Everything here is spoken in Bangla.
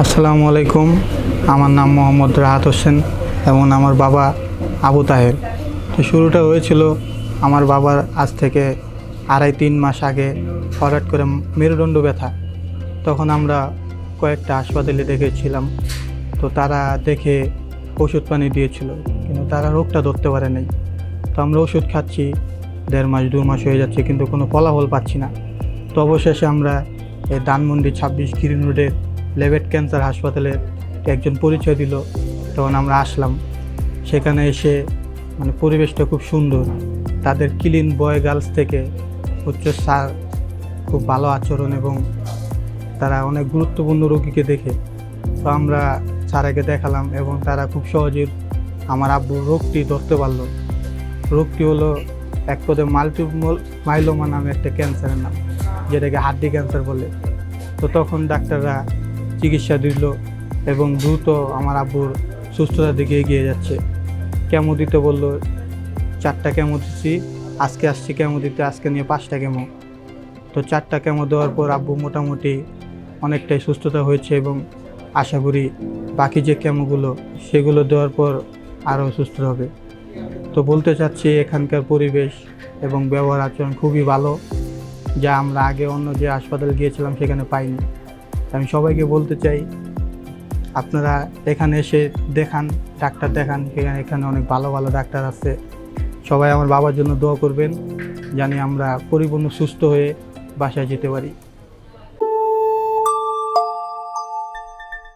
আসসালামু আলাইকুম। আমার নাম মোহাম্মদ রাহাত হোসেন এবং আমার বাবা আবু তাহের। তো শুরুটা হয়েছিল আমার বাবার আজ থেকে 2.5-3 মাস আগে হঠাৎ করে মেরুদণ্ড ব্যথা। তখন আমরা কয়েকটা হাসপাতালে দেখেছিলাম। তো তারা দেখে ওষুধ পানি দিয়েছিল, কিন্তু তারা রোগটা ধরতে পারে নাই। তো আমরা ওষুধ খাচ্ছি, 1.5 মাস 2 মাস হয়ে যাচ্ছে, কিন্তু কোনো ফলাফল পাচ্ছি না। তো অবশেষে আমরা এই ধানমন্ডি 26 গ্রিন রোডের লেভেট ক্যান্সার হাসপাতালের একজন পরিচয় দিল। তখন আমরা আসলাম। সেখানে এসে পরিবেশটা খুব সুন্দর। তাদের ক্লিন বয় গার্লস থেকে স্যার খুব ভালো আচরণ এবং তারা অনেক গুরুত্বপূর্ণ রোগীকে দেখে। তো আমরা স্যারকে দেখালাম এবং তারা খুব সহজে আমার আব্বুর রোগটি ধরতে পারলো। রোগটি হলো এক পদে মাল্টিপল মাইলোমা নামে একটা ক্যান্সারের নাম, যেটাকে হাড্ডি ক্যান্সার বলে। তো তখন ডাক্তাররা চিকিৎসা দিল এবং দ্রুত আমার আব্বুর সুস্থতার দিকে এগিয়ে যাচ্ছে। কেমো দিতে বললো, 4টা কেমো দিচ্ছি, আজকে আসছি কেমো দিতে, আজকে নিয়ে 5টা কেমো। তো 4টা কেমো দেওয়ার পর আব্বু মোটামুটি অনেকটাই সুস্থতা হয়েছে এবং আশা করি বাকি যে কেমোগুলো সেগুলো দেওয়ার পর আরও সুস্থ হবে। তো বলতে চাচ্ছি এখানকার পরিবেশ এবং ব্যবহার আচরণ খুবই ভালো, যা আমরা আগে অন্য যে হাসপাতালে গিয়েছিলাম সেখানে পাইনি। আমি সবাইকে বলতে চাই, আপনারা এখানে এসে দেখান, ডাক্তার দেখান। এখানে অনেক ভালো ভালো ডাক্তার আছে। সবাই আমার বাবার জন্য দোয়া করবেন, জানি আমরা পরিপূর্ণ সুস্থ হয়ে বাসায় যেতে পারি।